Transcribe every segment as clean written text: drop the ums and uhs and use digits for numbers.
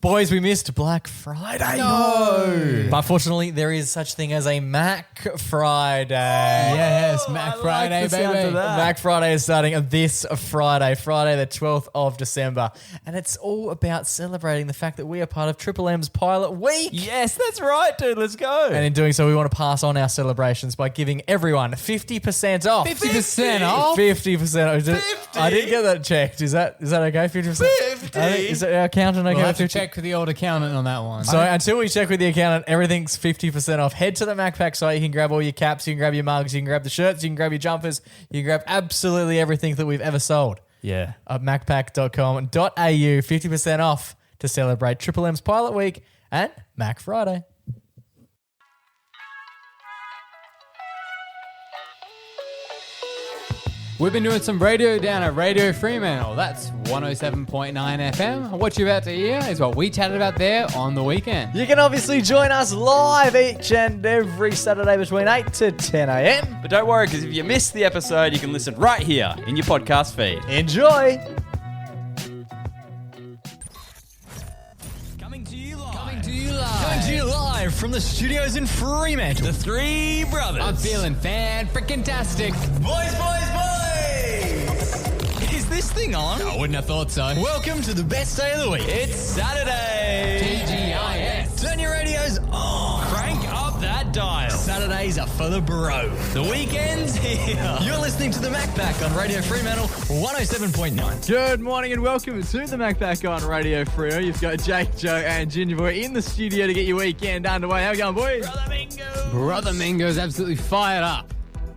Boys, we missed Black Friday. No. But fortunately, there is such thing as a Mac Friday. Yes, Mac Friday, baby. Mac Friday is starting this Friday, the 12th of December. And it's all about celebrating the fact that we are part of Triple M's Pilot Week. Yes, that's right, dude. Let's go. And in doing so, we want to pass on our celebrations by giving everyone 50% off. 50% off? 50% off. 50? I didn't get that checked. Is that okay? 50%? 50? Is our accountant okay? We'll have to 50? check with the old accountant on that one. So until we check with the accountant, everything's 50% off. Head to the MacPack site. You can grab all your caps, you can grab your mugs, you can grab the shirts, you can grab your jumpers, you can grab absolutely everything that we've ever sold. Yeah. At macpack.com.au, 50% off to celebrate Triple M's Pilot Week and Mac Friday. We've been doing some radio down at Radio Fremantle. That's 107.9 FM. What you're about to hear is what we chatted about there on the weekend. You can obviously join us live each and every Saturday between 8 to 10 a.m. But don't worry, because if you missed the episode, you can listen right here in your podcast feed. Enjoy! Coming to you live. Coming to you live. Coming to you live from the studios in Fremantle. The Three Brothers. I'm feeling fan-freaking-tastic. Boys! Is this thing on? I wouldn't have thought so. Welcome to the best day of the week. It's Saturday. TGIS. Turn your radios on. Crank up that dial. Saturdays are for the bro. The weekend's here. You're listening to the MacPack on Radio Fremantle 107.9. Good morning and welcome to the MacPack on Radio Freo. You've got Jake, Joe and Ginger Boy in the studio to get your weekend underway. How we going, boys? Brother Mingo's absolutely fired up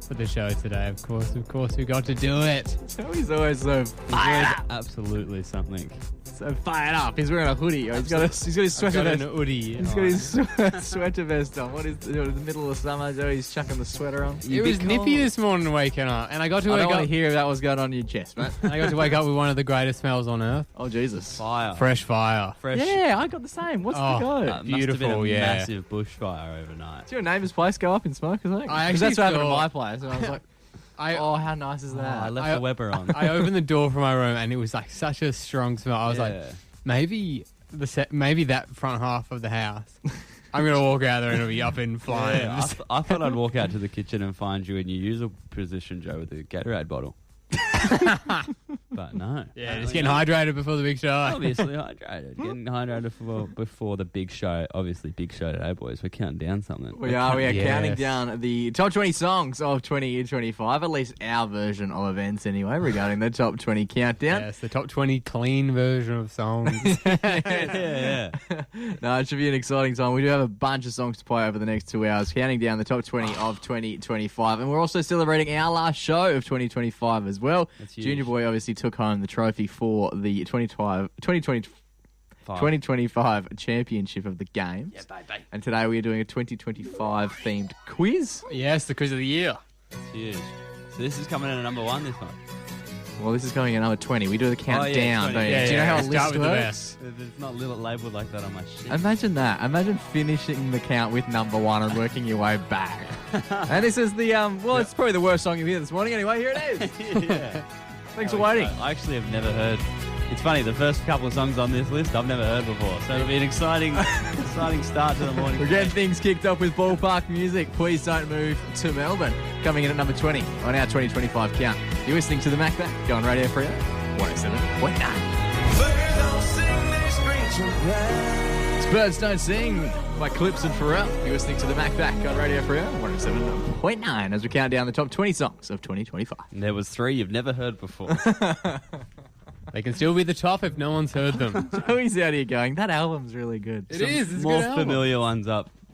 for the show today. Of course, we got to do it. He's always so fired up. Absolutely something. So fired up. He's wearing a hoodie. He's got his sweater vest. hoodie. He's got his sweater vest on. What is the middle of summer, Joe? He's chucking the sweater on. It was nippy this morning waking up, and I got to I wake don't want up. to hear that was going on in your chest, mate. I got to wake up with one of the greatest smells on earth: Oh, Jesus. Fire. fresh fire. Fresh. Yeah, I got the same. What's the go? Must have been Beautiful, a yeah. massive bushfire overnight. Did your neighbour's place go up in smoke or something? I Because actually that's what happened to thought- my place. And I was like, oh, how nice is that? I left the Weber on. I opened the door from my room, and it was like such a strong smell. I was like, maybe that front half of the house. I'm gonna walk out there and it'll be up in flames. Yeah, I thought I'd walk out to the kitchen and find you in your usual position, Joe, with a Gatorade bottle. But no. Yeah, just getting hydrated before the big show. Obviously hydrated. Getting hydrated before the big show. Obviously, big show today, boys. We're counting down something. We are Yes. counting down the top 20 songs of 2025, at least our version of events anyway, regarding the top 20 countdown. Yes, the top 20 clean version of songs. Yeah. No, it should be an exciting time. We do have a bunch of songs to play over the next 2 hours, counting down the top 20 of 2025. And we're also celebrating our last show of 2025 as well. That's huge. Junior Boy obviously took home the trophy for the 2025 championship of the games. Yeah, baby. And today we are doing a 2025 themed quiz. Yes, the quiz of the year. It's huge. So this is coming in at number one this one. Well, this is coming in number 20. We do the countdown, 20. don't you? Yeah, Do you know how a start list with the works? best. It's not labelled like that on my sheet. Imagine that. Imagine finishing the count with number one and working your way back. And this is the, it's probably the worst song you've heard this morning. Anyway, here it is. Yeah. Thanks for waiting. I actually have never heard. It's funny, the first couple of songs on this list I've never heard before. So it'll be an exciting start to the morning. We're getting things kicked off with ballpark music. Please don't move to Melbourne. Coming in at number 20 on our 2025 count. You're listening to the MacBack. Go on Radio Freo 107.9. Birds Don't Sing by Clips and Pharrell. You're listening to the MacBack on Radio Freo 107.9 as we count down the top 20 songs of 2025. And there was three you've never heard before. They can still be the top if no one's heard them. Joey's out here going, that album's really good. It is. It's a More good album. familiar ones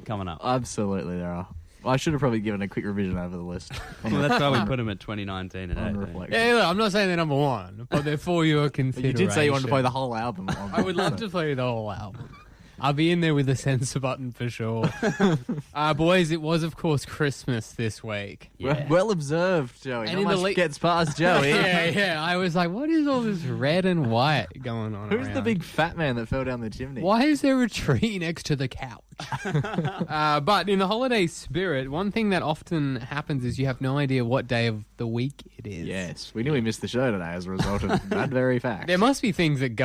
coming up. Absolutely, there are. I should have probably given a quick revision over the list. Well, that's why we put them at 2019 on today. reflection. Yeah, look, I'm not saying they're number one, but they're for your But consideration. you did say you wanted to play the whole album. I would love to play the whole album. I'll be in there with the censor button for sure. Boys, it was, of course, Christmas this week. Yeah. Well observed, Joey. And Not in the much gets past Joey. yeah. I was like, what is all this red and white going on Who's around? the big fat man that fell down the chimney? Why is there a tree next to the couch? But in the holiday spirit, one thing that often happens is you have no idea what day of the week it is. Yes, we knew we missed the show today as a result of that very fact. There must be things that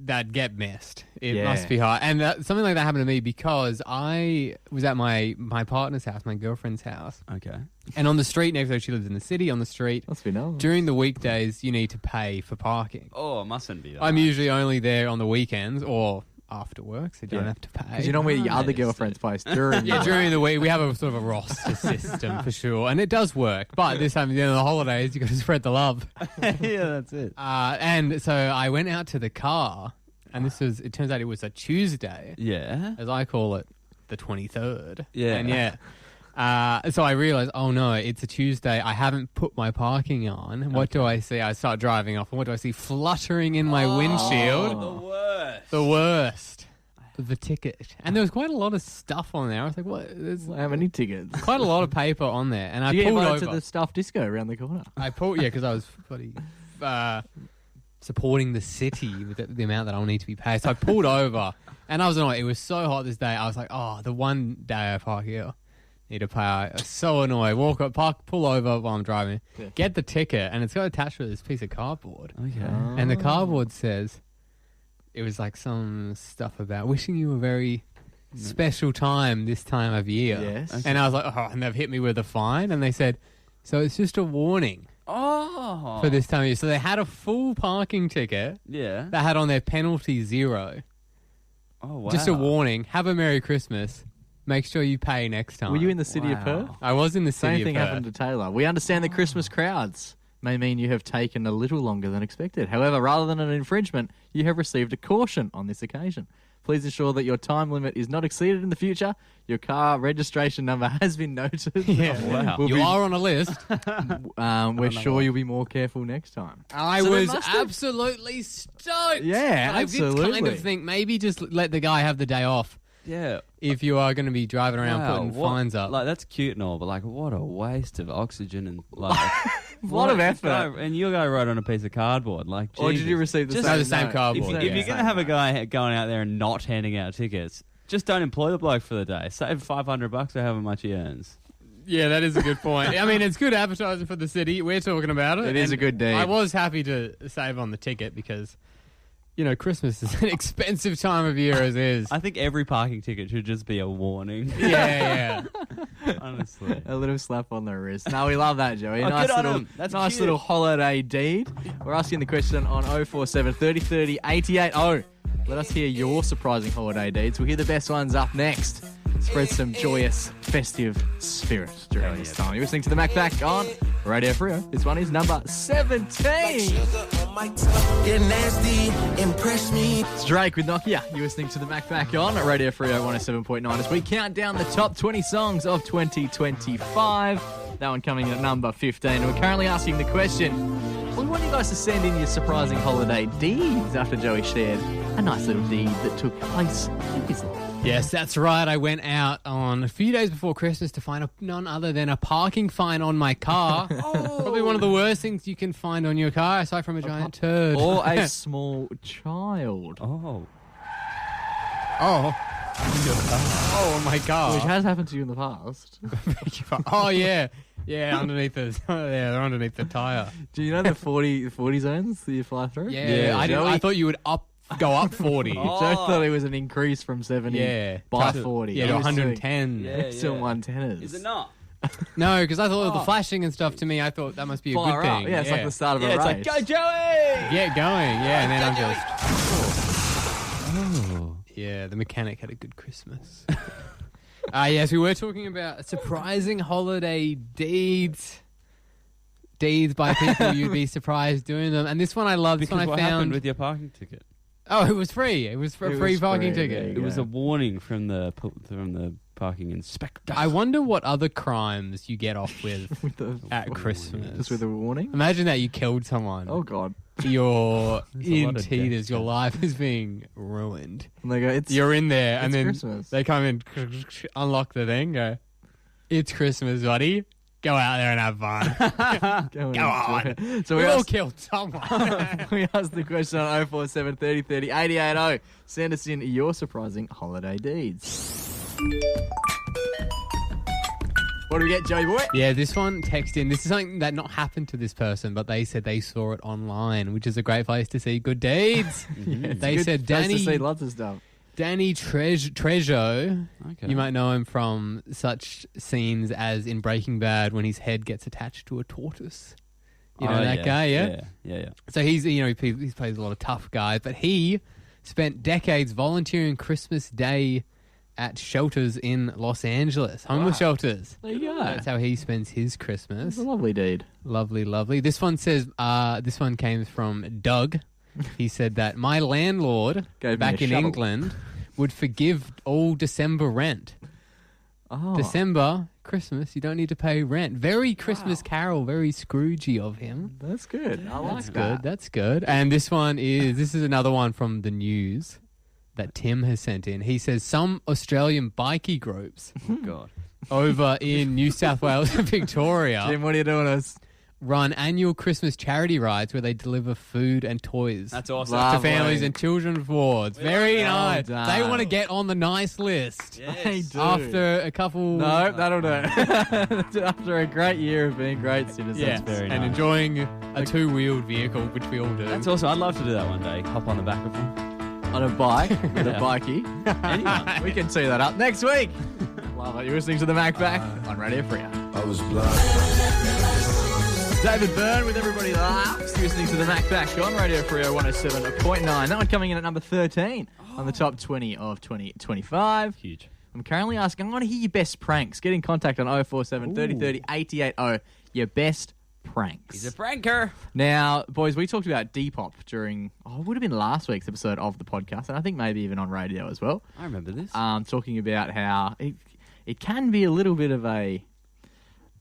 that get missed. It must be hard. And something like that happened to me because I was at my partner's house, my girlfriend's house. Okay. And on the street next to her, she lives in the city, on the street. Must be nice. During the weekdays, you need to pay for parking. Oh, it mustn't be that. I'm usually only there on the weekends or after work, so you don't have to pay. Because you don't meet your other girlfriend's place during. During the week, we have a sort of a roster system for sure, and it does work. But this time, at the end of the holidays, you got to spread the love. Yeah, that's it. And so I went out to the car, and it turns out it was a Tuesday, Yeah. as I call it, the 23rd. Yeah. And so I realized, oh no, it's a Tuesday. I haven't put my parking on. What do I see? I start driving off, and what do I see fluttering in my windshield? The worst. The worst. The ticket. And there was quite a lot of stuff on there. I was like, what? There's How many tickets? quite a lot of paper on there. And I Did you get pulled invited over. to the stuffed disco around the corner? Because I was bloody supporting the city with the amount that I'll need to be paid. So I pulled over, and I was annoyed. It was so hot this day. I was like, oh, the one day I park here, need to pay. I was so annoyed. Pull over while I'm driving, get the ticket, and it's got attached with this piece of cardboard. Okay. And the cardboard says, it was like some stuff about wishing you a very special time this time of year. Yes. And I was like, oh, and they've hit me with a fine. And they said, so it's just a warning for this time of year. So they had a full parking ticket Yeah. that had on their penalty 0. Oh, wow. Just a warning. Have a Merry Christmas. Make sure you pay next time. Were you in the city of Wow. Perth? I was in the city Same thing of Perth. happened to Taylor. We understand that Christmas crowds may mean you have taken a little longer than expected. However, rather than an infringement, you have received a caution on this occasion. Please ensure that your time limit is not exceeded in the future. Your car registration number has been noted. Yeah. Wow. We'll You be- are on a list. We're sure you'll be more careful next time. I So they was must have- absolutely stoked. Yeah, I did kind absolutely. of think maybe just let the guy have the day off Yeah. if you are going to be driving around Wow, putting what- fines up. Like, that's cute and all, but like, what a waste of oxygen and like A lot of effort. And your guy wrote on a piece of cardboard. Like, Or did Jesus. you receive the Just- same, No, the same note? cardboard. If you're going to have a guy going out there and not handing out tickets, just don't employ the bloke for the day. Save $500 for however much he earns. Yeah, that is a good point. I mean, it's good advertising for the city. We're talking about it. It is and a good deed. I was happy to save on the ticket because, Christmas is an expensive time of year as is. I think every parking ticket should just be a warning. Yeah. Honestly. A little slap on the wrist. No, we love that, Joey. Oh, Nice good on little, him. That's nice cute. little holiday deed. We're asking the question on 047 30 30 88. Oh, let us hear your surprising holiday deeds. We'll hear the best ones up next. Spread some joyous, festive spirit during this time. You're listening to the Mac Back on Radio Frio. This one is number 17. Get nasty, impress me. It's Drake with Nokia. You're listening to the Mac Back on Radio Frio 107.9 as we count down the top 20 songs of 2025. That one coming in at number 15. We're currently asking the question, we want you guys to send in your surprising holiday deeds after Joey shared a nice little deed that took place in his life. Yes, that's right. I went out on a few days before Christmas to find none other than a parking fine on my car. Probably one of the worst things you can find on your car, aside from a giant turd. Or a small child. Oh. Oh. Oh, my car. Which has happened to you in the past. Oh, yeah. Yeah, underneath the they're underneath the tire. Do you know the 40 zones that you fly through? Yeah, I thought you would go up 40. Joe thought it was an increase from 70 Yeah. by To- 40. Yeah, He to was 110. Yeah. Still 110ers. Is it not? No, because I thought of the flashing and stuff to me, I thought that must be a Fire good up. thing. Yeah, it's like the start of Yeah, a it's race. like, go Joey! Get going, yeah, and then I'm just... Oh. Yeah, the mechanic had a good Christmas. Yes, we were talking about surprising holiday deeds. Deeds by people you'd be surprised doing them. And this one I love. This Because one I what found... happened with your parking ticket? Oh, it was free. It was for a It free was parking free, ticket. yeah. It was a warning from the parking inspector. I wonder what other crimes you get off with With the, at Christmas. just with a warning? Imagine that you killed someone. Oh, God. You're There's a lot in of tears. deaths, Your yeah. life is being ruined. And they go, it's... You're in there, and it's then Christmas. they come in, unlock the thing, go, it's Christmas, buddy. Go out there and have fun. Go on. So We we all asked, killed someone. we asked the question on 047 30 30 880. Send us in your surprising holiday deeds. What do we get, Joey boy? Yeah, this one text in. This is something that not happened to this person, but they said they saw it online, which is a great place to see good deeds. They said Place Danny to see lots of stuff. Trejo. Okay. You might know him from such scenes as in Breaking Bad when his head gets attached to a tortoise. You know that guy, yeah? Yeah. So he's he plays a lot of tough guys, but he spent decades volunteering Christmas Day at shelters in Los Angeles, homeless shelters. There you go. That's how he spends his Christmas. It's a lovely deed. Lovely, lovely. This one says, this one came from Doug. He said that my landlord Gave me back a in shovel. England would forgive all December rent. Oh. December, Christmas, you don't need to pay rent. Very Christmas Carol, very Scroogey of him. That's good. I like That's that. good. That's good. And this is another one from the news that Tim has sent in. He says some Australian bikie groups Oh, God. over in New South Wales and Victoria Jim, what are you doing to us? run annual Christmas charity rides where they deliver food and toys That's awesome. Wow. to Lovely. families and children's wards. Very Well nice. done. They want to get on the nice list. They do. After a couple... No, that'll do. After a great year of being great citizens. Yeah, very and nice. enjoying a two-wheeled vehicle, which we all do. That's awesome. I'd love to do that one day. Hop on the back of one. On a bike with a Yeah. bikey. Anyone. We can see that up next week. Love it. You're listening to the Mac Back on Radio Free. I was blind. David Byrne with Everybody Laughs. You're listening to the Mac Back on Radio Free 107.9. That one coming in at number 13 on the top 20 of 2025. Huge. I'm currently asking, I want to hear your best pranks. Get in contact on 047 30 30 880. Your best pranks. He's a pranker. Now, boys, we talked about Depop during, it would have been last week's episode of the podcast, and I think maybe even on radio as well. I remember this. Talking about how it can be a little bit of a,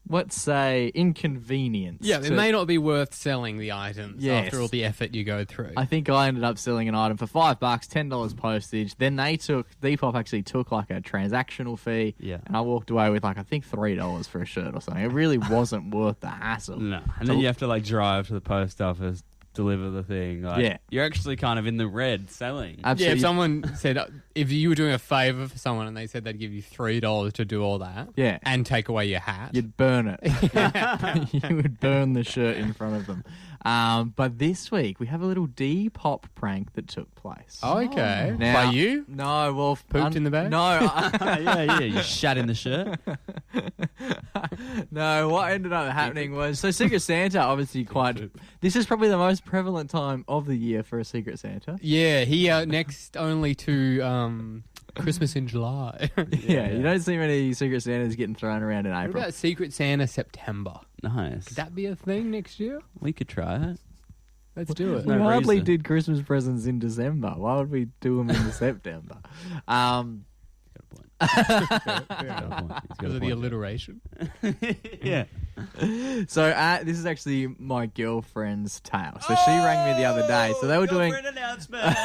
let's say, inconvenience. Yeah, it to- may not be worth selling the items Yes. after all the effort you go through. I think I ended up selling an item for $5, $10 postage. Then Depop actually took like a transactional fee. Yeah. And I walked away with like, I think $3 for a shirt or something. It really wasn't worth the hassle. No. And then you have to like drive to the post office, deliver the thing. Like, Yeah. You're actually kind of in the red selling. Yeah, Absolutely. if someone said, if you were doing a favour for someone and they said they'd give you $3 to do all that Yeah. and take away your hat. You'd burn it. You would burn the shirt in front of them. But this week, we have a little Depop prank that took place. Okay. Now- By you? No, well... Pooped in the bag? No, yeah. You shat in the shirt. no, what ended up happening was... So Secret Santa, obviously quite... This is probably the most prevalent time of the year for a Secret Santa. Yeah, he next only to Christmas in July. Yeah, you don't see many Secret Santas getting thrown around in What April. about Secret Santa September? Nice. Could that be a thing next year? We could try it. Let's do it. We No hardly reason. did Christmas presents in December. Why would we do them in September? Got a point. Got a point. He's got Because a of the point. alliteration. Yeah. So this is actually my girlfriend's tale. So she rang me the other day. So they were doing announcement.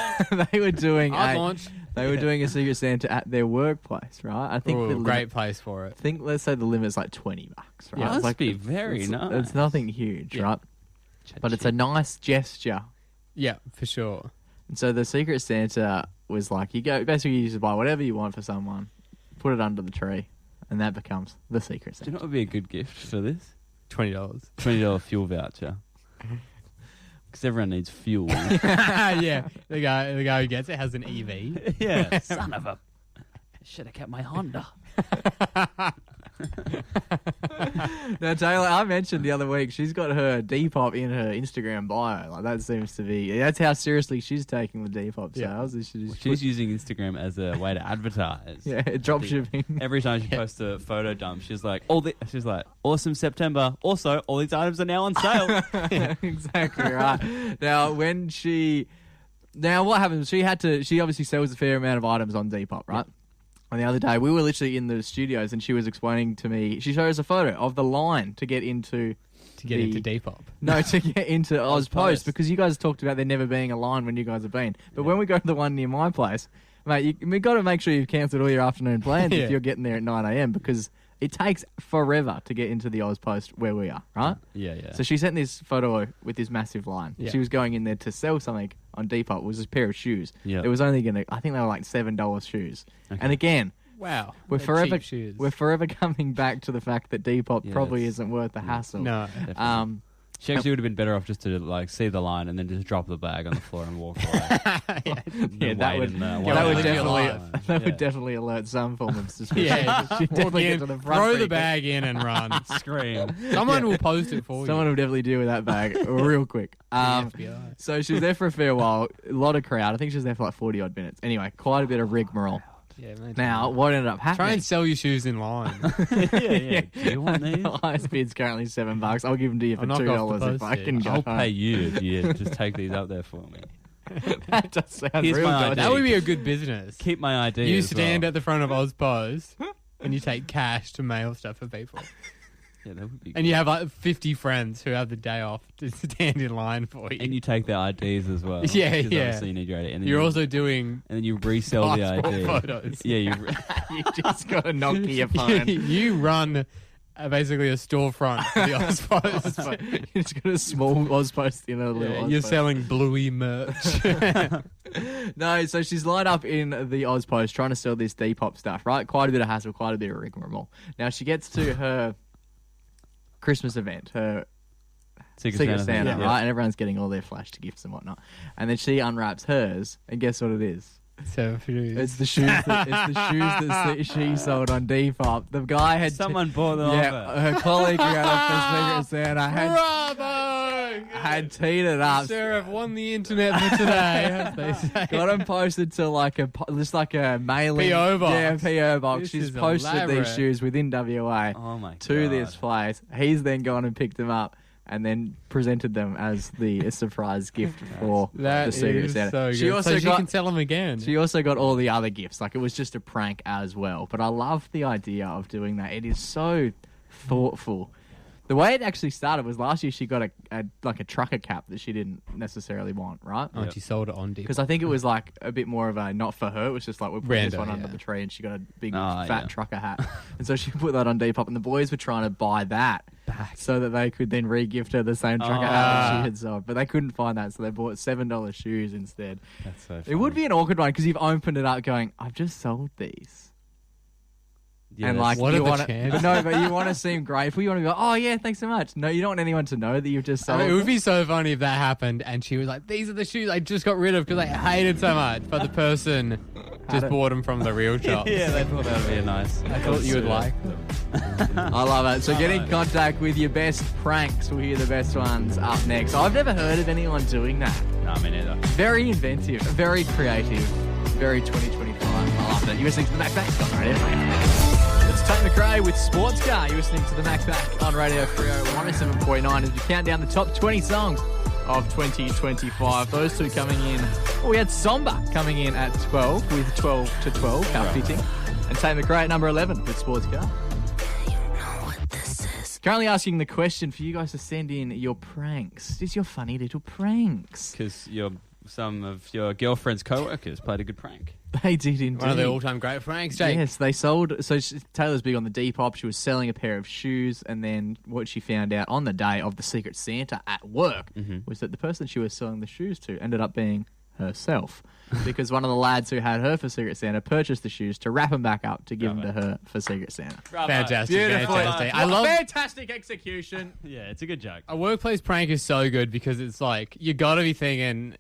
they were doing I've a, launched. they were doing a Secret Santa at their workplace, right? I think Ooh, the great limit, place for it. I think let's say the limit's like $20, right? Yeah, It's must like be very it's, nice. It's nothing huge, Yeah. right? But it's a nice gesture. Yeah, for sure. And so the Secret Santa was like, you just buy whatever you want for someone, put it under the tree, and that becomes the Secret Do you Santa. know what would be a good gift for this? $20. $20 fuel voucher. Because everyone needs fuel. Yeah, the guy who gets it has an EV. Yeah. Son of a... Should have kept my Honda. Now, Taylor, I mentioned the other week she's got her Depop in her Instagram bio. Like that seems to be that's how seriously she's taking the Depop Yeah. sales. She's using Instagram as a way to advertise. yeah, drop shipping. Every time she posts a photo dump, she's like, awesome September. Also, all these items are now on sale. Exactly right. Now what happens? She obviously sells a fair amount of items on Depop, right? And the other day we were literally in the studios and she was explaining to me. She showed us a photo of the line to get into into Depop. No, to get into Oz Post. Post because you guys talked about there never being a line when you guys have been. But when we go to the one near my place, mate, we got to make sure you've cancelled all your afternoon plans Yeah. if you're getting there at 9 a.m. because It takes forever to get into the Oz Post where we are, right? Yeah. So she sent this photo with this massive line. Yeah. She was going in there to sell something on Depop. It was a pair of shoes. Yeah. It was only going to, I think they were like $7 shoes. Okay. And again, Wow. we're They're forever cheap shoes. we're forever coming back to the fact that Depop Yeah, probably it's- isn't worth the hassle. No. Definitely. She actually would have been better off just to like see the line and then just drop the bag on the floor and walk away. Yeah, that would that would definitely alert some form of suspicion. Yeah, She'd definitely get to the front. throw pretty the bag in and run. scream. Someone will post it for Someone you. will definitely deal with that bag real quick. The FBI. So she was there for a fair while. A lot of crowd. I think she was there for like 40 odd minutes. Anyway, quite a bit of rigmarole. Yeah, imagine Now, that. what ended up happening? Try and sell your shoes in line. yeah. Do you want these? The highest bid's currently $7. I'll give them to you for I'll knock off the $2 if I postage. can go I'll home. pay you if you just take these up there for me. That does sound Here's real my dodgy. idea. That would be a good business. Keep my ID. You as stand well. at the front of Ozpos and you take cash to mail stuff for people. Yeah, that would be. And you have like 50 friends who have the day off to stand in line for you. And you take their IDs as well. Yeah, 'cause yeah. Obviously, you need your ID. And then You're you, also doing and then you resell the passport ID. photos. Yeah, you. You just got a Nokia phone. You run basically a storefront for the Ozpos. You just got a small Ozpost in a little You're Ozpost. selling bluey merch. No, so she's lined up in the Ozpost trying to sell this Depop stuff, right? Quite a bit of hassle, quite a bit of rigmarole. Now she gets to her Christmas event, her Secret Santa, yeah. right? And everyone's getting all their flash gifts and whatnot. And then she unwraps hers, and guess what it is? So It's the shoes. That she sold on Depop. The guy had Someone bought them yeah, off her. her colleague who had a Secret Santa had teed it up. Sarah, I've won the internet for today, as they say. Got them posted to like a mailing PO box. Yeah, PO box. This She's is posted elaborate. these shoes within WA Oh my god. to this place. He's then gone and picked them up and then presented them as a surprise gift for That the Secret is Santa. so good. She also so she got can sell them again. she also got all the other gifts. Like it was just a prank as well. But I love the idea of doing that. It is so thoughtful. The way it actually started was last year she got a trucker cap that she didn't necessarily want, right? Oh, and she sold it on Depop. Because I think it was like a bit more of a not for her. It was just like we're putting this Rando, one under yeah. the tree, and she got a big Oh, fat yeah. trucker hat, and so she put that on Depop, and the boys were trying to buy that so that they could then re-gift her the same trucker hat that she had sold, but they couldn't find that, so they bought $7 shoes instead. That's so funny. It would be an awkward one because you've opened it up, going, "I've just sold these." Yeah, And that's- like What you are the want chances? but you want to seem grateful. You want to go, "Oh yeah, thanks so much." No, you don't want anyone to know that you've just I sold. mean, it would them. be so funny if that happened and she was like, these are the shoes I just got rid of because I hated so much. But the person just it. bought them from the real shop. yeah, they thought that would be a nice. I thought you would like them. I love it. So get in contact with your best pranks. We'll hear the best ones up next. I've never heard of anyone doing that. No, me neither. Very inventive, very creative, very 2025. I love it. You're listening to the Mac Back on Radio Free. It's Tate McRae with Sports Car. You're listening to the Mac Back on Radio Free 107.9 as we count down the top 20 songs of 2025. Those two coming in. Well, we had Somber coming in at 12 with 12 to 12. How fitting. And Tate McRae at number 11 with Sports Car. Currently asking the question for you guys to send in your pranks. Just your funny little pranks. Because some of your girlfriend's co-workers played a good prank. They did indeed. One of the all-time great pranks, Jake. Yes, they sold. So Taylor's big on the Depop. She was selling a pair of shoes, and then what she found out on the day of the Secret Santa at work was that the person she was selling the shoes to ended up being herself, because one of the lads who had her for Secret Santa purchased the shoes to wrap them back up to give them to her for Secret Santa. Fantastic. Beautiful. Fantastic. I love Fantastic execution. Yeah, it's a good joke. a workplace prank is so good because it's like you got to be thinking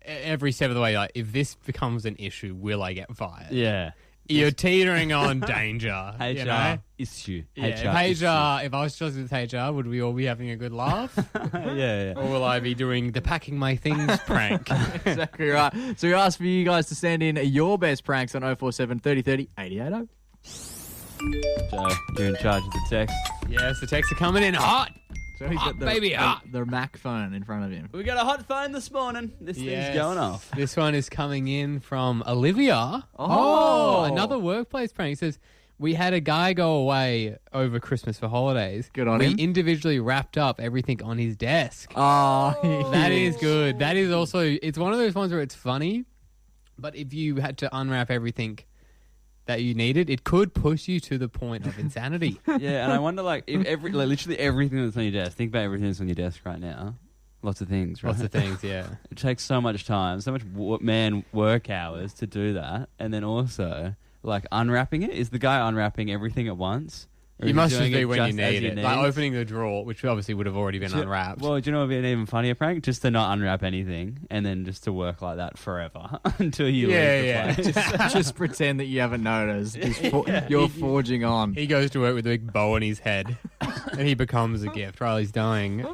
every step of the way, like, if this becomes an issue, will I get fired? Yeah. You're teetering on danger. HR you know? issue. Yeah, if I was just with HR, would we all be having a good laugh? yeah. Or will I be doing the packing my things prank? Exactly right. So we asked for you guys to send in your best pranks on 047 30 30 880. Joe, you're in charge of the text. Yes, the texts are coming in hot. So he's got baby, hot. the Mac phone in front of him. We got a hot phone this morning. This Yes. thing's going off. This one is coming in from Olivia. Oh. Another workplace prank. It says, we had a guy go away over Christmas for holidays. Good on we him. individually wrapped up everything on his desk. Oh, That is good. That is also, it's one of those ones where it's funny, but if you had to unwrap everything that you needed, it could push you to the point of insanity. Yeah, and I wonder, like, if literally everything that's on your desk. Think about everything that's on your desk right now. Lots of things, right? Lots of things, yeah. It takes so much time, so much work hours to do that, and then also like unwrapping it. Is the guy unwrapping everything at once? Or You is he must just doing be it when you just as need it. he Like needs? opening the drawer, which obviously would have already been unwrapped. Well, do you know what would be an even funnier prank? Just to not unwrap anything, and then just to work like that forever until you leave the place. Just pretend that you haven't noticed. You're forging on. He goes to work with a big bow on his head, and he becomes a gift while he's dying.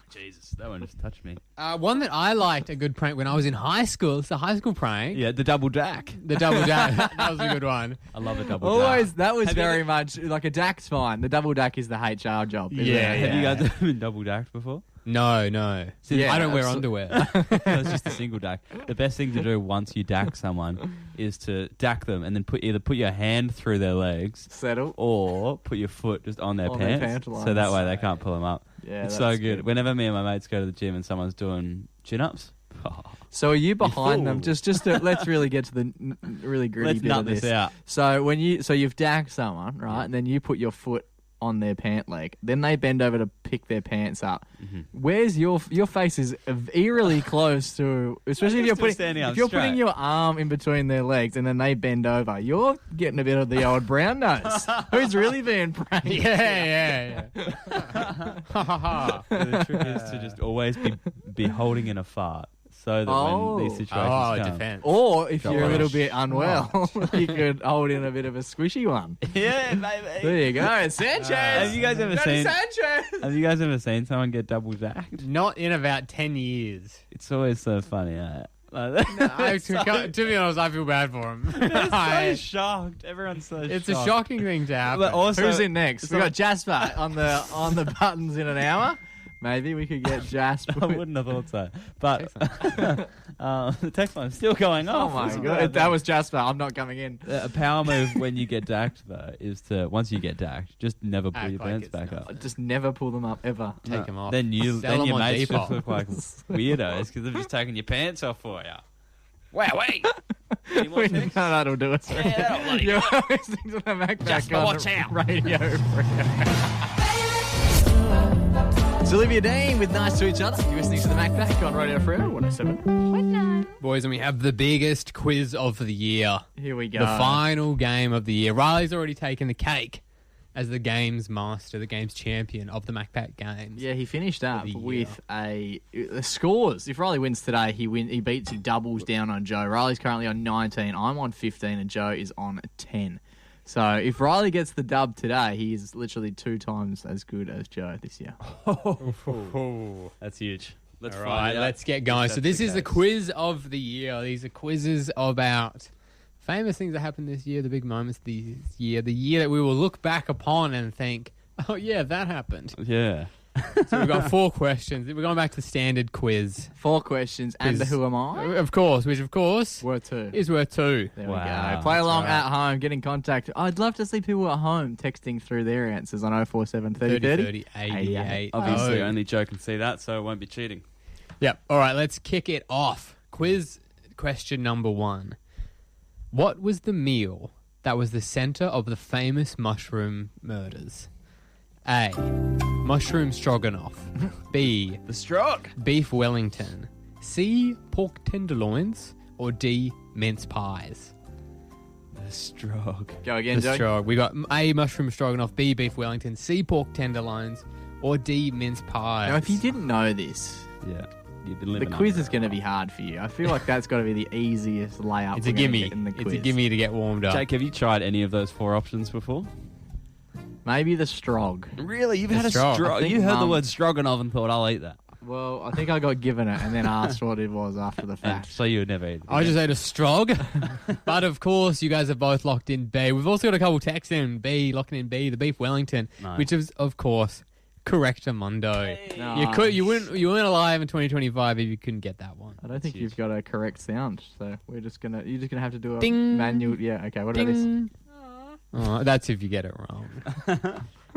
Jesus, that one just touched me. One that I liked, a good prank when I was in high school. It's a high school prank. Yeah, the double dack. The double dack. That was a good one. I love a double Always, dack. that was Have you very ever- much like a DAC's fine. The double DAC is the HR job. isn't Yeah, it? Have you guys ever been double dacked before? No. Yeah, I don't wear absolutely. underwear. It's just a single dack. The best thing to do once you dack someone is to dack them and then either put your hand through their legs Settle. or put your foot just on their On their pants, pant so that lines. way they can't pull them up. Yeah, It's so that's good. Whenever me and my mates go to the gym and someone's doing chin-ups, So are you behind them? fool. Just to, let's really get to the really gritty let's bit nut of this. this out. So you've dacked someone, right? And then you put your foot on their pant leg. Then they bend over to pick their pants up. Mm-hmm. Where's your face is eerily close to, especially if you're still putting standing up if you're straight. putting your arm in between their legs and then they bend over. You're getting a bit of the old brown nose. Who's really being pranked? yeah. The trick is to just always be holding in a fart, so that when these situations come, defense. Or if you're a little Gosh. bit unwell, you could hold in a bit of a squishy one. yeah, maybe. There you go. Sanchez. Have you guys ever Johnny seen? Sanchez. Have you guys ever seen someone get double dacked? Not in about 10 years. It's always so funny. Like, To be honest, I feel bad for him. so shocked. Everyone's so shocked. It's a shocking thing to happen. But also, Who's in next? We got Jasper on the buttons in an hour. Maybe we could get Jasper. I wouldn't have thought so. But the text line's still going Oh off. my Isn't god, it? that was Jasper. I'm not coming in. A power move when you get dacked, though, is to, once you get dacked, just never pull Act your like pants it's back nothing. up. Just never pull them up ever. Take them off. Then Sell then them your on mates Depop. just look like weirdos because they've just taken your pants off for you. Wow, wait. Any more We know text? that'll do it. You're listening to the Mac Back on watch out. Radio. It's Olivia Dean with Nice to Each Other. You're listening to the Mac Back on Radio Free 107. Boys, and we have the biggest quiz of the year. Here we go. The final game of the year. Riley's already taken the cake as the games master, the games champion of the MacPack Games. Yeah, he finished up the with the scores. If Riley wins today, he beats, he doubles down on Joe. Riley's currently on 19. I'm on 15, and Joe is on 10. So if Riley gets the dub today, he is literally 2 times as good as Joe this year. That's huge. Let's All find right, out. let's get going. If So that's this the is the case. quiz of the year. These are quizzes about famous things that happened this year, the big moments this year, the year that we will look back upon and think, oh yeah, that happened. Yeah. So we've got 4 questions. We're going back to the standard quiz. 4 questions, and the Quiz. who am I? Of course, which of course Worth 2. is worth 2. There Wow, we go. Play that's along right. at home. Get in contact. I'd love to see people at home texting through their answers on 047 30 30, 88. Obviously, Oh. only Joe can see that, so it won't be cheating. Yep. All right, let's kick it off. Quiz question number 1. What was the meal that was the center of the famous mushroom murders? A. Mushroom stroganoff. B. The stroke. Beef Wellington. C. Pork tenderloins. Or D. Mince pies. The stroke. Go again, The Joe. strog. We got A. Mushroom stroganoff. B. Beef Wellington. C. Pork tenderloins. Or D. Mince pies. Now, if you didn't know this, Yeah. You've been the living quiz under is a going to rock. be hard for you. I feel like that's got to be the easiest layup. it's a we're gonna gimme. get in the It's quiz. a gimme to get warmed up. Jake, have you tried any of those 4 options before? Maybe the strog. Really? You've The had a strog. strog? I think You heard the Mum- word stroganoff and thought, I'll eat that. Well, I think I got given it and then asked what it was after the And fact. so you would never eat it. I just ate a strog. But of course, you guys have both locked in B. We've also got a couple texts in B, locking in B, the Beef Wellington, Nice. which is, of course, correctamundo. Nice. You weren't alive in 2025 if you couldn't get that one. I don't think huge. you've got a correct sound, so you're just gonna have to do a Ding. manual. Yeah, okay. What about this? Ding. Oh, that's if you get it wrong.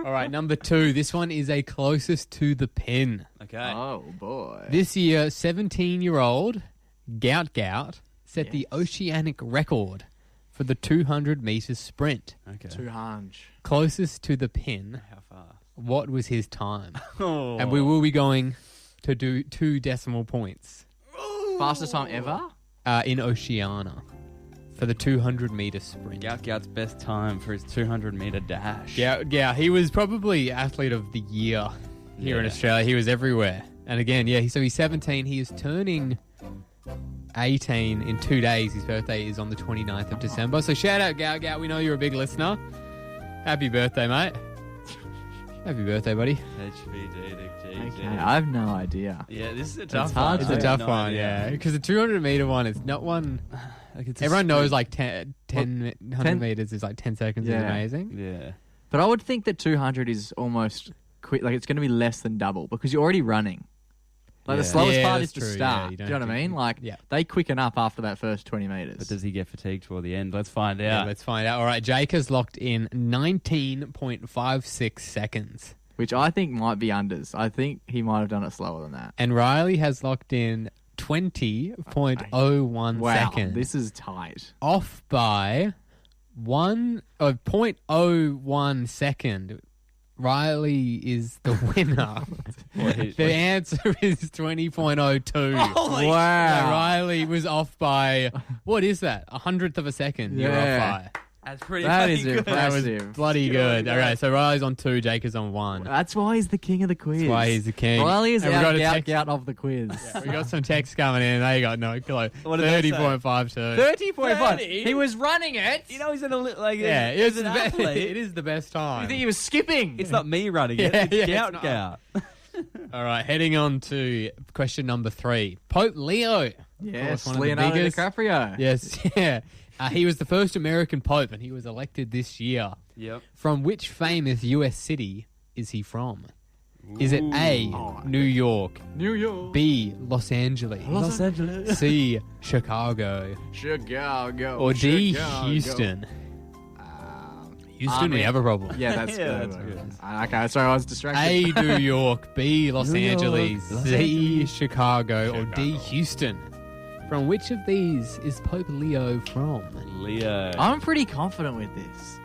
All right, number 2. This one is a closest to the pin. Okay. Oh boy. This year, 17-year-old Gout set the Yes. oceanic record for the 200 meters sprint. Okay. 200. Closest to the pin, How far? what was his time? Oh. And we will be going to do 2 decimal points Fastest time ever? in Oceania for the 200 meter sprint. Gout's best time for his 200 meter dash. Yeah, he was probably athlete of the year here in Yeah. Australia. He was everywhere. And again, so he's 17. He is turning 18 in 2 days. His birthday is on the 29th of December. So shout out Gout. We know you're a big listener. Happy birthday, mate. Happy birthday, buddy. HVD. Okay, I have no idea. Yeah, this is a tough hard one. It's I a have tough no one, idea. yeah. Because the 200 meter one is not one. Like it's a Everyone knows sprint. like 10 100 meters is like 10 seconds is Yeah. amazing. Yeah. But I would think that 200 is almost quick. Like, it's going to be less than double because you're already running. Like, the Yeah. slowest Yeah, part that's is to true, start. yeah, Do you you don't know what I have to- mean? Like, yeah. they quicken up after that first 20 meters. But does he get fatigued toward the end? Let's find out. Yeah, let's find out. All right, Jake has locked in 19.56 seconds. Which I think might be unders. I think he might have done it slower than that. And Riley has locked in 20.01 Wow, seconds. this is tight. Off by 0.01 second. Riley is the winner. The answer is 20.02. Wow. So Riley was off by, what is that? 100th of a second. You're off Yeah. by. That's pretty That is good. That was impressive. bloody good. Good. Okay, so Riley's on 2, Jake is on 1. That's why he's the king of the quiz. That's why he's the king. Riley is And we got a out text- of the quiz. We got some text coming in. They got no clue. What did they say? 30.52. 30.5. 30? He was running it. You know he's in a like. Yeah, he's it's an the athlete. it is the best time. You think he was skipping? It's not me running it. Yeah, It's yeah, Gout. All right, heading on to question number 3. Pope Leo. Yes, one of the Leonardo biggest- DiCaprio. Yes, yeah. He was the first American pope, and he was elected this year. Yep. From which famous U.S. city is he from? Is it A, New York, New York. B, Los Angeles, Angeles. C, Chicago, Chicago. or D, Chicago. Houston? Houston, I we mean- have a problem. Yeah, that's Yeah, good. that's good. Okay, sorry, I was distracted. A, New York, B, Los New York, Angeles, Los C, Chicago, or D, Chicago. Houston? From which of these is Pope Leo from? Leo. I'm pretty confident with this,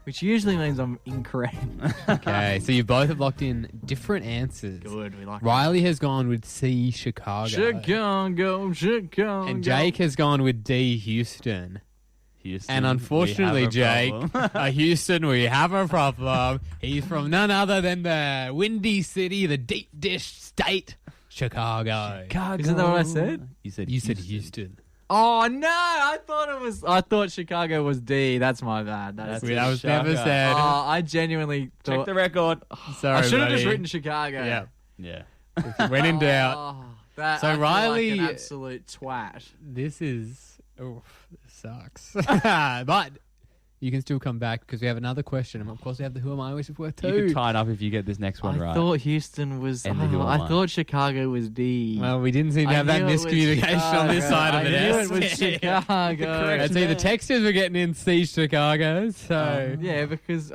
which usually means I'm incorrect. Okay, so you both have locked in different answers. Good, we like Riley has gone with C, Chicago. Chicago. And Jake has gone with D, Houston. Houston. And unfortunately, we have a Jake, problem. Houston, we have a problem. He's from none other than the Windy City, the deep dish state, Chicago. Isn't that what I said? You said You said Houston. Oh no! I thought Chicago was D. That's my bad. That's That was never Chicago. said. Oh, I genuinely Check thought the record. Sorry, I should have buddy. just written Chicago. Yeah. Yeah. When in doubt, Oh, that, So I feel Riley- like an absolute twat. this is. Oof, this sucks. But you can still come back because we have another question. And of course, we have the Who Am I, which is worth You 2. could tie it up if you get this next one I right. thought Houston was. And the Who Am I I. thought Chicago was D. Well, we didn't seem to I have that knew it was miscommunication on this Chicago. side of I it. knew eh? it was Chicago. I'd say the texters were getting in C, Chicago. So Yeah, because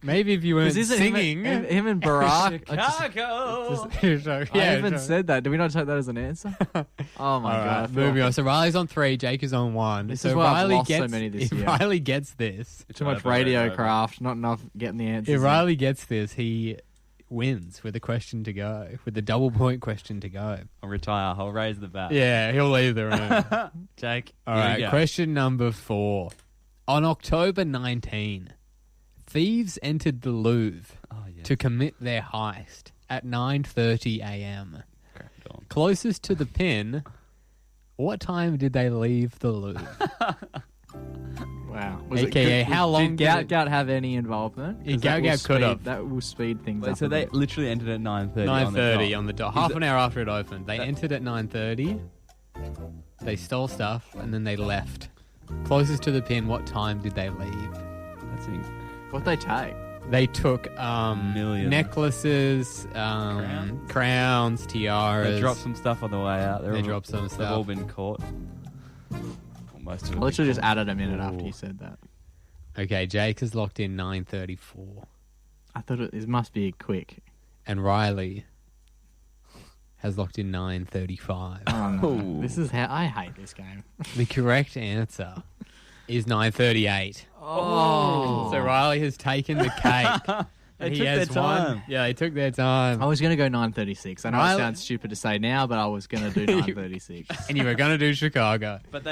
maybe if you weren't isn't singing. him and Barack. Chicago. I even said that. Did we not take that as an answer? Oh my All god! I right, feel moving like on. So Riley's on 3, Jake is on 1. This so is why I've Riley lost so gets, many this if year. Riley gets this, Too much radio craft, not enough getting the answers. if in. Riley gets this, he wins with a question to go, with the double point question to go. I'll retire. I'll raise the bat. Yeah, he'll leave the room. Jake. All here we right, go. question number 4. On October 19, thieves entered the Louvre Oh, yeah. to commit their heist at 9:30 a.m. Cracked on. Closest to the pin, what time did they leave the Louvre? Wow. AKA, how long did did it- Gout have any involvement? 'Cause that Gout will could have. That will speed things Wait, up. so a they bit. literally entered at 9:30. 9:30 on the dot. Half it- an hour after it opened. They That- entered at 9:30. They stole stuff and then they left. Closest to the pin, what time did they leave? That's in- What they take? They took Millions. necklaces, crowns, tiaras. They dropped some stuff on the way out. They dropped some They've stuff. all been caught. Well, most of I them. literally just added a minute after you said that. Okay, Jake has locked in 9:34. I thought it must be quick. And Riley has locked in 9:35. Oh, no. Ooh. This is how I hate this game. The correct answer is 9:38. Oh. So Riley has taken the cake. They He took has their won. time. Yeah, they took their time. I was going to go 9:36. I know Riley- it sounds stupid to say now, but I was going to do 9:36. And you were going to do Chicago. But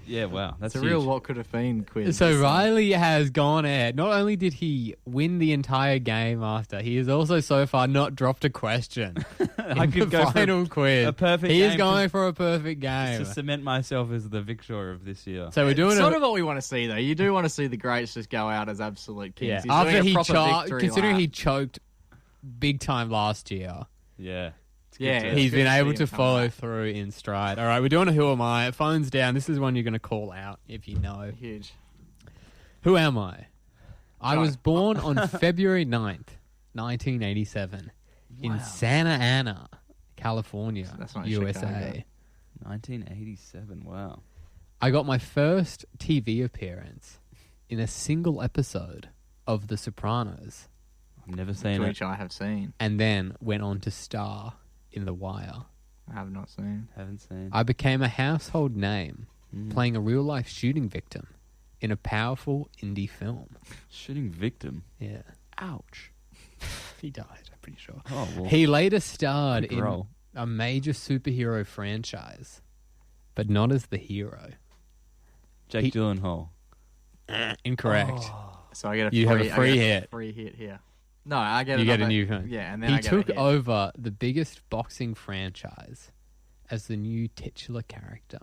yeah, wow, that's It's a real huge. what could have been quiz. So Riley has gone ahead. Not only did he win the entire game after, he has also so far not dropped a question. I in could the go for final quiz. a perfect He is game going for a perfect game. to cement myself as the victor of this year. So we're doing sort of what we want to see, though. You do want to see the greats just go out as absolute kings. yeah. He's After doing a he proper choked, victory considering lap. he choked big time last year, Yeah. Yeah, to- it's he's good been to see able him to come follow back. through in stride. All right, we're doing a Who Am I? Phone's down. This is one you're going to call out if you know. Huge. Who am I? I Go. was born on February 9th, 1987, in Santa Ana, California, That's not USA. Chicago. 1987. Wow. I got my first TV appearance in a single episode of The Sopranos, I've never seen it. Which I have seen. and then went on to star in The Wire. I have not seen. Haven't seen. I became a household name, playing a real-life shooting victim in a powerful indie film. Shooting victim. Yeah. Ouch. He died, I'm pretty sure. Oh, well. He later starred Big in role. a major superhero franchise, but not as the hero. Jake he- Gyllenhaal. Incorrect. So I get a You free, have a free I get hit. A free hit here. No, I get You get a another- new phone. Yeah, and then He I get took a hit. over the biggest boxing franchise as the new titular character.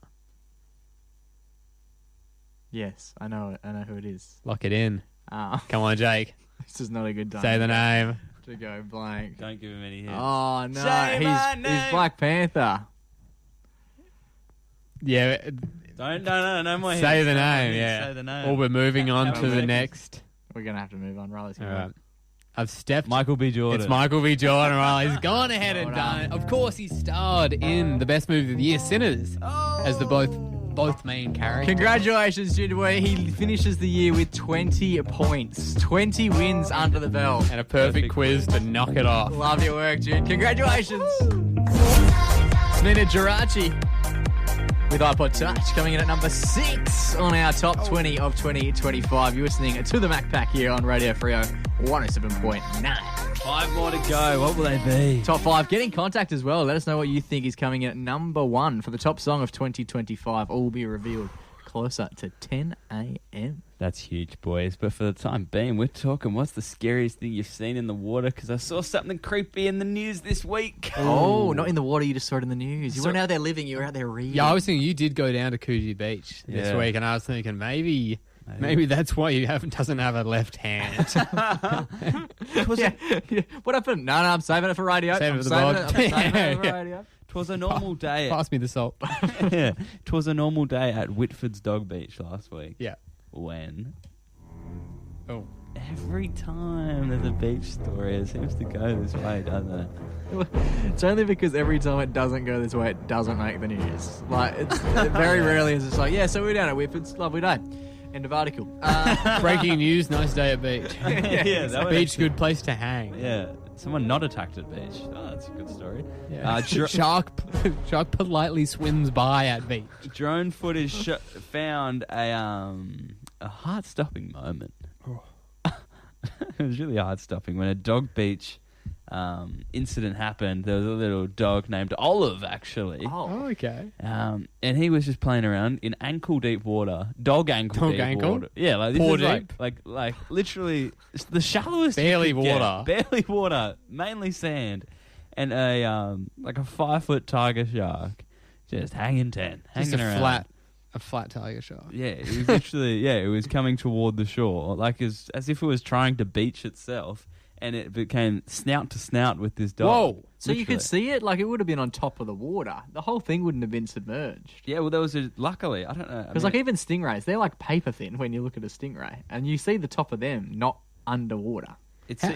Yes, I know it. I know who it is. Lock it in. Come on, Jake. This is not a good time. Say the name. To go blank. Don't give him any hints. Oh no, Say my he's name. Black Panther. Yeah. No more Say hints. the No more name. hints. Yeah. Say the name. Or we're moving on How to many the seconds? next. We're gonna have to move on. Riley's All gonna right. I've stepped. Michael B. Jordan. It's Michael B. Jordan. Riley's gone ahead and Well done done. it. Of course, he starred in the best movie of the year, Sinners, as the both main characters. Congratulations, Junior Boy. He finishes the year with 20 points. 20 wins under the belt. And a perfect quiz to knock it off. Love your work, Jude. Congratulations. Nina Geraci with iPod Touch coming in at number 6 on our top 20 of 2025. You're listening to the Mac Pack here on Radio Frio 107.9. 5 more to go. What will they be? Top 5. Get in contact as well. Let us know what you think is coming in at number 1 for the top song of 2025. All will be revealed closer to 10 a.m. That's huge, boys. But for the time being, we're talking what's the scariest thing you've seen in the water? Because I saw something creepy in the news this week. Oh, not in the water. You just saw it in the news. You So- weren't out there living. You were out there reading. Yeah, I was thinking you did go down to Coogee Beach this Yeah. week, and I was thinking maybe that's why you doesn't have a left hand. yeah. What happened? No, I'm saving it for radio. Save it I'm for the saving pod. it. I'm saving it for Yeah. radio. Twas a normal day. Pass me the salt. Yeah. Twas a normal day at Whitford's Dog Beach last week. Yeah. When Oh. every time there's a beach story, it seems to go this way, doesn't it? It's only because every time it doesn't go this way, it doesn't make the news. Like, it's very rarely is it's like, yeah, so we're down at Whitford's, lovely day. End of article. Breaking news, nice day at beach. Yeah, that would Beach, actually- good place to hang. Yeah. Someone not attacked at beach. Oh, that's a good story. Yeah. Shark politely swims by at beach. Drone footage found a heart-stopping moment. It was really heart-stopping when a dog beach incident happened. There was a little dog named Olive, actually. Oh. Okay. And he was just playing around in ankle-deep water. Dog ankle water. Yeah, like this Paw is deep? like literally it's the shallowest. you Barely could get. water. Barely water. Mainly sand. And a 5-foot tiger shark just hanging Just hanging around. a flat tiger shark. Yeah, it was literally it was coming toward the shore, like as if it was trying to beach itself, and it became snout to snout with this dog. Whoa. So you could Literally. see it? Like, it would have been on top of the water. The whole thing wouldn't have been submerged. Yeah, well, there was luckily I don't know Because, like, even stingrays, they're like paper thin when you look at a stingray. And you see the top of them not underwater. it's How-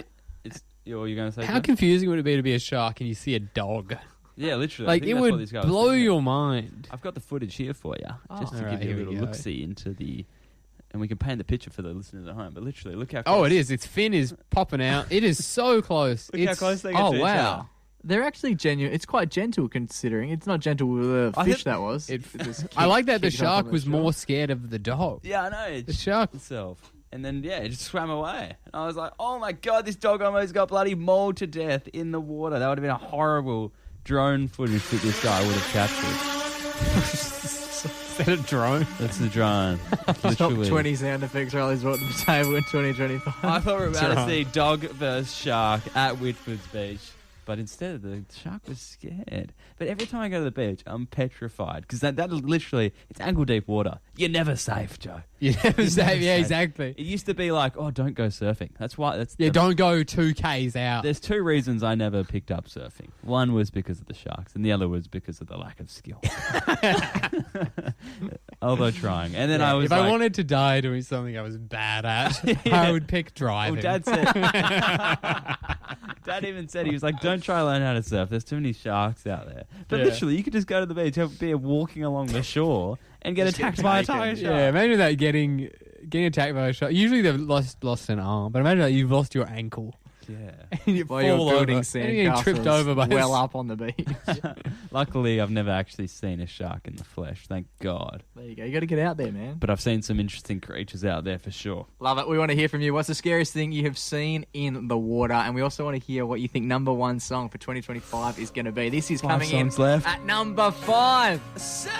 you're going to say How John? confusing would it be to be a shark and you see a dog? Yeah, literally. I Like, think it that's what would this guy was blow thinking. your mind. I've got the footage here for you, just to Alright, give you a here we little go. look-see into the, and we can paint the picture for the listeners at home. But literally, look how Oh, close. it is. Its fin is popping out. It is so close. Look how It's, close they get Oh, to each wow. other. They're actually genuine. It's quite gentle considering. It's not gentle with the I fish think that was. I like that the kicked up on shark the was shore. more scared of the dog. Yeah, I know. It The shark. itself. And then, it just swam away. And I was like, oh my God, this dog almost got bloody mauled to death in the water. That would have been a horrible drone footage that this guy would have captured. Is that a drone? That's the drone. Top Literally. 20 sound effects Riley's brought to the table in 2025. I thought we were about to Drone. see dog versus shark at Whitford's beach. But instead, the shark was scared. But every time I go to the beach, I'm petrified. Because that literally, it's ankle deep water. You're never safe, Joe. Yeah, never say. exactly. It used to be like, oh, don't go surfing. That's why. Don't go 2Ks out. There's two reasons I never picked up surfing. One was because of the sharks, and the other was because of the lack of skill. Although trying. And then I was if like, I wanted to die doing something I was bad at, I would pick driving. well, Dad said, Dad even said, he was like, don't try to learn how to surf. There's too many sharks out there. But Yeah. literally, you could just go to the beach, have a beer walking along the shore, and get Just get attacked by a taken. tiger shark. Yeah, imagine that getting attacked by a shark. Usually they've lost an arm, but imagine that you've lost your ankle. Yeah. And you While you're fall building over. And you get sandcastles tripped over by well up on the beach. Luckily, I've never actually seen a shark in the flesh. Thank God. There you go. You got to get out there, man. But I've seen some interesting creatures out there for sure. Love it. We want to hear from you. What's the scariest thing you have seen in the water? And we also want to hear what you think number one song for 2025 is going to be. This is coming in songs left. at number 5. Sally!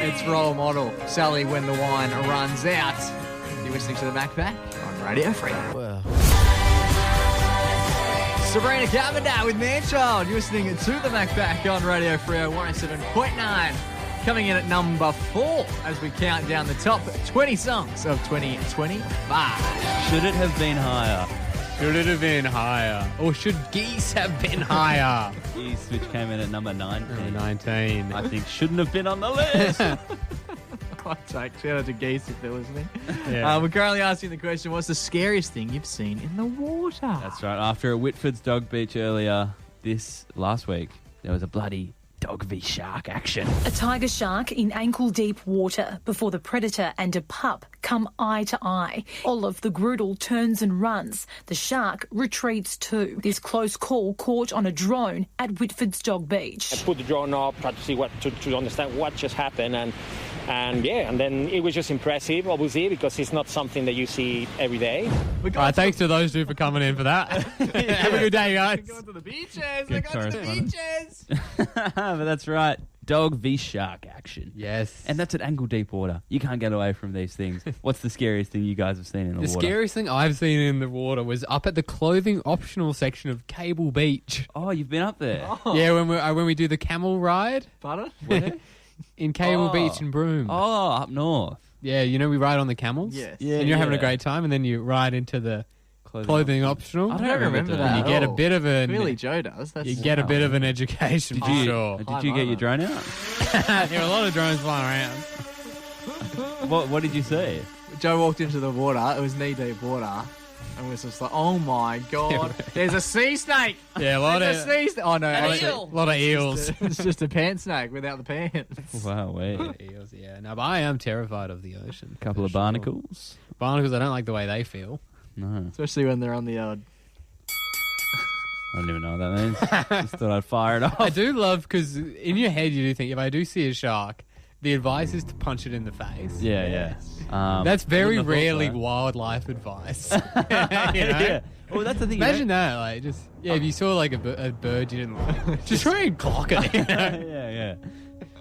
It's Role Model. Sally, When the Wine Runs Out. You're listening to The Backpack on Radio Free. Well, Sabrina Carpenter with Manchild. You're listening to The Backpack on Radio Free 107.9. Coming in at number 4 as we count down the top 20 songs of 2025. Should it have been higher? Should it have been higher? Or should geese have been higher? Geese, which came in at number 19. Number 19. I think shouldn't have been on the list. Hot take. Shout out to Geese if they're listening. Yeah. We're currently asking the question, what's the scariest thing you've seen in the water? That's right. After at Whitford's Dog Beach earlier last week, there was a bloody dog v shark action. A tiger shark in ankle-deep water before the predator and a pup come eye to eye. Olive the Groodle turns and runs. The shark retreats too. This close call caught on a drone at Whitford's Dog Beach. I put the drone up, tried to see to understand what just happened, and then it was just impressive, obviously, because it's not something that you see every day. All right, thanks to those two for coming in for that. Have a good day, guys. Going to the beaches. Good We're going to the correspondence. beaches. But that's right. Dog v shark action. Yes. And that's at ankle deep water. You can't get away from these things. What's the scariest thing you guys have seen in the the water? scariest thing I've seen in the water was up at the clothing optional section of Cable Beach. Oh, you've been up there. Yeah, when we do the camel ride Pardon? Where? in Cable Oh. Beach and Broome. Oh, up north. Yeah, you know we ride on the camels. Yes. Yeah, And you're having a yeah. great time, and then you ride into the clothing optional. I don't remember remember that. that. And you get a Oh. bit of an Clearly Joe does. That's you get a bit of an education Did for you, sure. did you get your drone out? There were a lot of drones flying around. What did you see? Joe walked into the water. It was knee-deep water. And was just like, oh my God, there's a sea snake. Yeah, a lot There's of a sea snake. Oh no, lot actually, of, lot of eels. it's just a pant snake without the pants. Wow, wait. Eels, yeah. No, but I am terrified of the ocean. Couple of for sure. barnacles. Barnacles, I don't like the way they feel. No, Especially when they're on the I don't even know what that means. Just thought I'd fire it off. I do love, because in your head you do think, if I do see a shark, the advice is to punch it in the face. Yeah, yeah. That's very wouldn't have thought rarely that. wildlife advice. you know? Yeah. Well, that's the thing. Imagine that, like, just, yeah, if you saw, like, a bird you didn't like, just try and clock it, you know? yeah, yeah.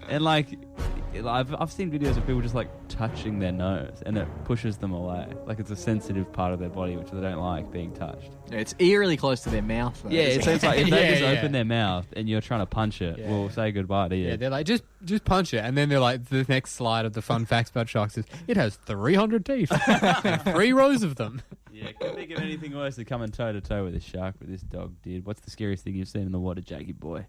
And like, I've seen videos of people just like touching their nose, and it pushes them away. Like it's a sensitive part of their body which they don't like being touched. Yeah, it's eerily close to their mouth. Though, Yeah, isn't so it? it's like if they Yeah, just yeah. open their mouth and you're trying to punch it, Yeah. well, say goodbye to you. Yeah, they're like, just punch it. And then they're like, the next slide of the fun facts about sharks is, it has 300 teeth. and 3 rows of them. Yeah, couldn't think of anything worse than coming toe to toe with a shark, but this dog did. What's the scariest thing you've seen in the water, Jackie boy?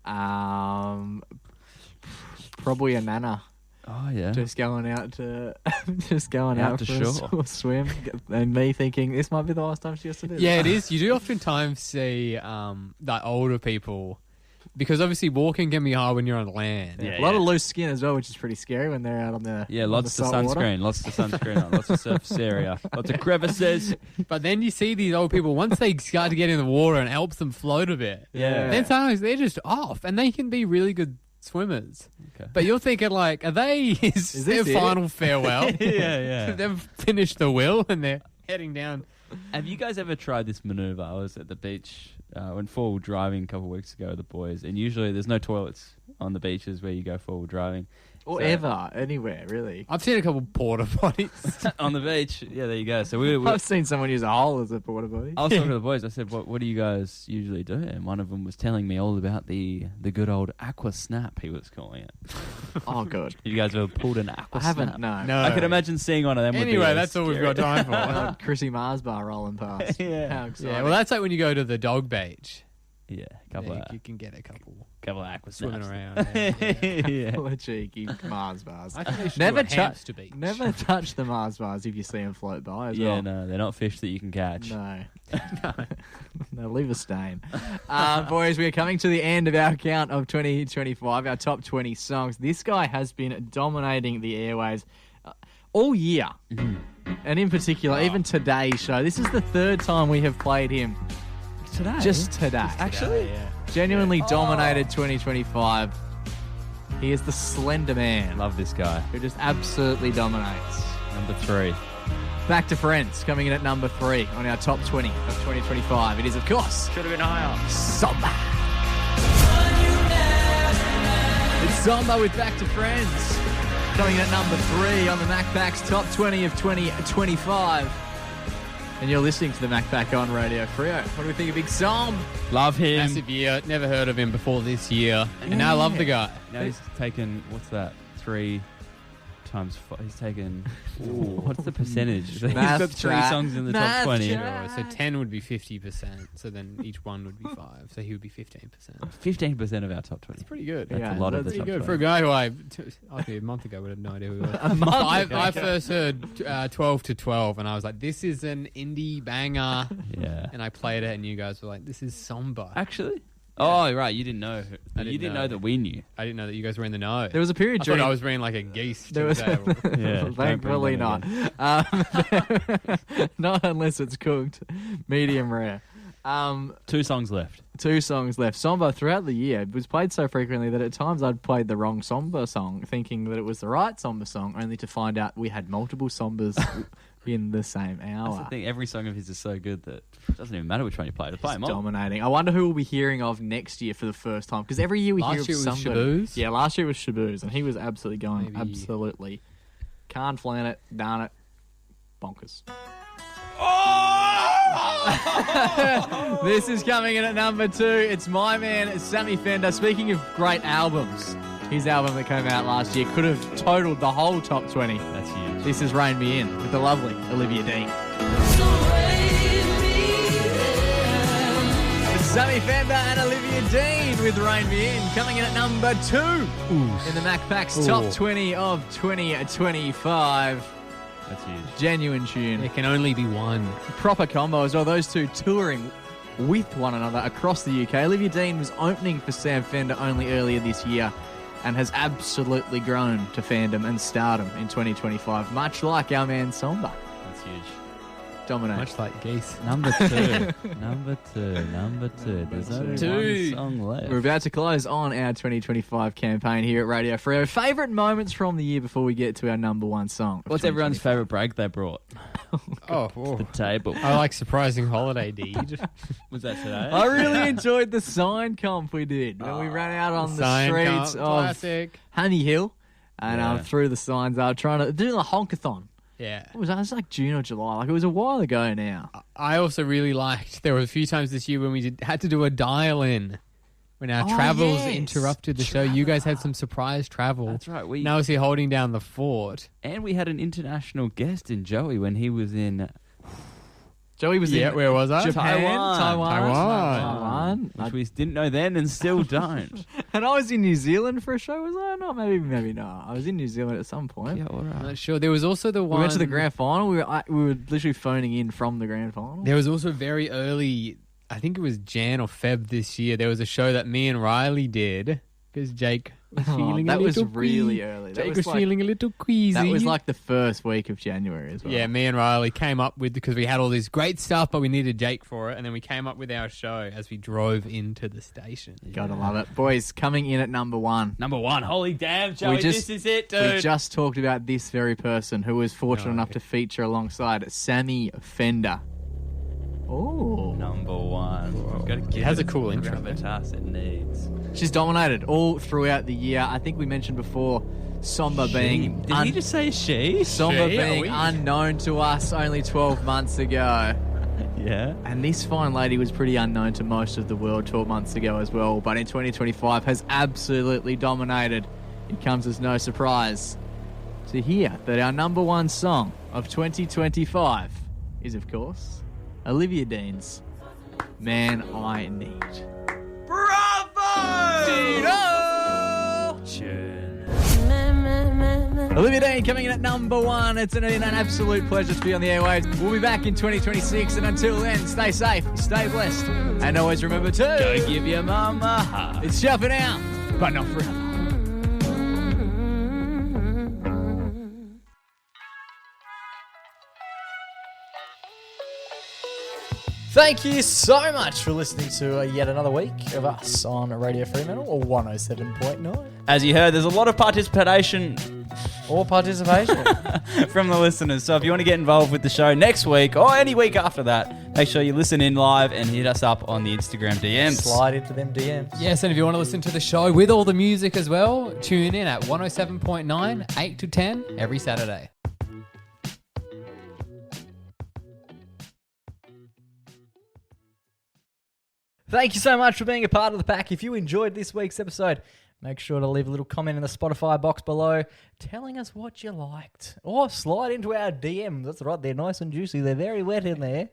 Probably a nana. Oh yeah. Just going out to Out to for a shore. swim, and me thinking this might be the last time she has to do Yeah, that. it is. You do oftentimes see like older people because obviously walking can be hard when you're on land. Yeah, a lot of loose skin as well, which is pretty scary when they're out on the lots of salt water. sunscreen, lots of sunscreen on, lots of surface area, lots of crevices. But then you see these old people, once they start to get in the water and it helps them float a bit, then sometimes they're just off and they can be really good swimmers. Okay. But you're thinking like, are they, is their this it? final farewell? Yeah. They've finished the will and they're heading down. Have you guys ever tried this maneuver? I was at the beach when four-wheel driving a couple of weeks ago with the boys, and usually there's no toilets on the beaches where you go four-wheel driving. Or ever, anywhere, really. I've seen a couple porta potties. On the beach. Yeah, there you go. So we I've seen someone use a hole as a porta potty. I was talking to the boys. I said, what do you guys usually do? And one of them was telling me all about the good old aqua snap, he was calling it. Oh, good. You guys ever pulled an aqua I haven't, snap? no. I could imagine seeing one of them. Anyway, that's all we've got time for. Old Chrissy Mars bar rolling past. Yeah. How exciting. Yeah, well, that's like when you go to the dog beach. Yeah, a couple Yeah, of you can get a couple couple of aqua swimming snaps. around. Yeah. Yeah. What a cheeky Mars bars. I think they should Never do a hamster beach. Never touch the Mars bars if you see them float by as Yeah, well. no, they're not fish that you can catch. No. No, leave a stain. Boys, we are coming to the end of our count of 2025, our top 20 songs. This guy has been dominating the airwaves all year. And in particular, even today's show. This is the third time we have played him. Today? Just today. Actually? Yeah. Genuinely dominated 2025. He is the Slender Man, Love this guy. who just absolutely dominates. Number 3. Back to Friends, coming in at number 3 on our top 20 of 2025. It is, of course, Should have been higher. Samba. It's Samba with Back to Friends, coming in at number 3 on the MacPack's top 20 of 2025. And you're listening to the MacPack on Radio Frio. What do we think of Big Som? Love him. Massive year. Never heard of him before this year. And now I love the guy. Now he's taken, what's that? 3 times 5. He's taken, what's the percentage? He's Math got 3 chat. songs in the Math top 20. chat. So 10 would be 50%. So then each one would be 5. So he would be 15%. 15% of our top 20. Pretty good. That's Yeah, a lot of the that's top Pretty good 20. for a guy who a month ago would have no idea who he was. I first heard 12 to 12 and I was like, this is an indie banger. Yeah. And I played it and you guys were like, this is Samba. Actually? Oh, right. You didn't know. I You didn't know. know that we knew. I didn't know that you guys were in the know. There was a period I during... thought I was being like a geese to There was the table. Yeah, don't Thankfully bring not. that Not unless it's cooked. Medium rare. 2 songs left. 2 songs left. Samba throughout the year was played so frequently that at times I'd played the wrong Samba song, thinking that it was the right Samba song, only to find out we had multiple Sambas in the same That's hour. the thing. Every song of his is so good that it doesn't even matter which one you play. To play them all. Dominating. I wonder who we'll be hearing of next year for the first time, because every year we Last hear of year was somebody. Shaboos? Yeah, last year was Shaboos, and he was absolutely going Maybe- absolutely. Can't flan it, darn it, bonkers. This is coming in at number 2. It's my man, Sammy Fender. Speaking of great albums, his album that came out last year could have totaled the whole top 20. That's huge. This is Rain Me In with the lovely Olivia Dean. It's Sammy Fender and Olivia Dean with Rain Me In, coming in at number 2 in the MacPack's top 20 of 2025. That's huge. Genuine tune. There can only be one. Proper combo as well. Those two touring with one another across the UK. Olivia Dean was opening for Sam Fender only earlier this year and has absolutely grown to fandom and stardom in 2025, much like our man Samba. That's huge. Dominate. Much like geese. Number 2. Number 2. There's only two. one song left. We're about to close on our 2025 campaign here at Radio Freo. Favourite moments from the year before we get to our number 1 song. of What's everyone's 2025? favourite break they brought? Oh, The table. I like surprising holiday deed. Was that today? I really enjoyed the sign comp we did when we ran out on the Sign streets comp, of classic. Honey Hill and Yeah. threw the signs up, trying to do the honkathon. Yeah. It was like June or July. Like, it was a while ago now. I also really liked, there were a few times this year when we had to do a dial-in. When our travels yes. interrupted the show. You guys had some surprise travel. That's right. And I was here holding down the fort. And we had an international guest in Joey when he was in Joey was Yeah, in where was I? Japan, Taiwan. Taiwan. which we didn't know then and still don't. And I was in New Zealand for a show, was I? No, maybe not. I was in New Zealand at some point. Yeah, all I'm right. not sure. There was also the We one... went to the grand final. We were literally phoning in from the grand final. There was also very early I think it was Jan or Feb this year. There was a show that me and Riley did because Jake was feeling a that was little really early. That Jake was was feeling a little queasy. That was like the first week of January as well. Yeah, me and Riley came up with, because we had all this great stuff, but we needed Jake for it, and then we came up with our show as we drove into the station. Gotta love it. Boys, coming in at number 1. Number 1. Holy damn, Joey, this is it, dude. We just talked about this very person who was fortunate enough to feature alongside Sammy Fender. Oh. Number 1. We've got to give It has a cool intro. gravitas it needs. She's dominated all throughout the year. I think we mentioned before Somber being... Did he just say she? Somber being unknown to us only 12 months ago. Yeah. And this fine lady was pretty unknown to most of the world 12 months ago as well, but in 2025 has absolutely dominated. It comes as no surprise to hear that our number 1 song of 2025 is, of course, Olivia Dean's Man I Need. Olivia Dean coming in at number 1. It's an absolute pleasure to be on the airwaves. We'll be back in 2026, and until then, stay safe, stay blessed, and always remember to Go give your mama a hug. it's shuffling out, but not forever. Thank you so much for listening to yet another week of us on Radio Fremantle or 107.9. As you heard, there's a lot of participation Or participation. from the listeners. So if you want to get involved with the show next week or any week after that, make sure you listen in live and hit us up on the Instagram DMs. Slide into them DMs. Yes, and if you want to listen to the show with all the music as well, tune in at 107.9, 8 to 10 every Saturday. Thank you so much for being a part of the pack. If you enjoyed this week's episode, make sure to leave a little comment in the Spotify box below telling us what you liked. Or slide into our DMs. That's right, they're nice and juicy. They're very wet in there.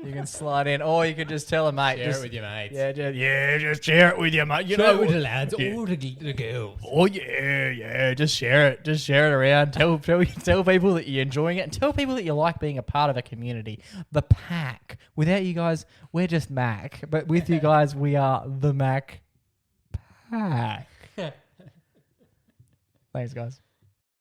You can slide in. Or you can just tell a mate. Share it with your mates. Just share it with your mate. You Share know, it with the lads or the girls. oh yeah, just share it. Just share it around. Tell people that you're enjoying it, and tell people that you like being a part of a community. The pack. Without you guys, we're just Mac, but with you guys, we are the Mac Pack. Thanks, guys.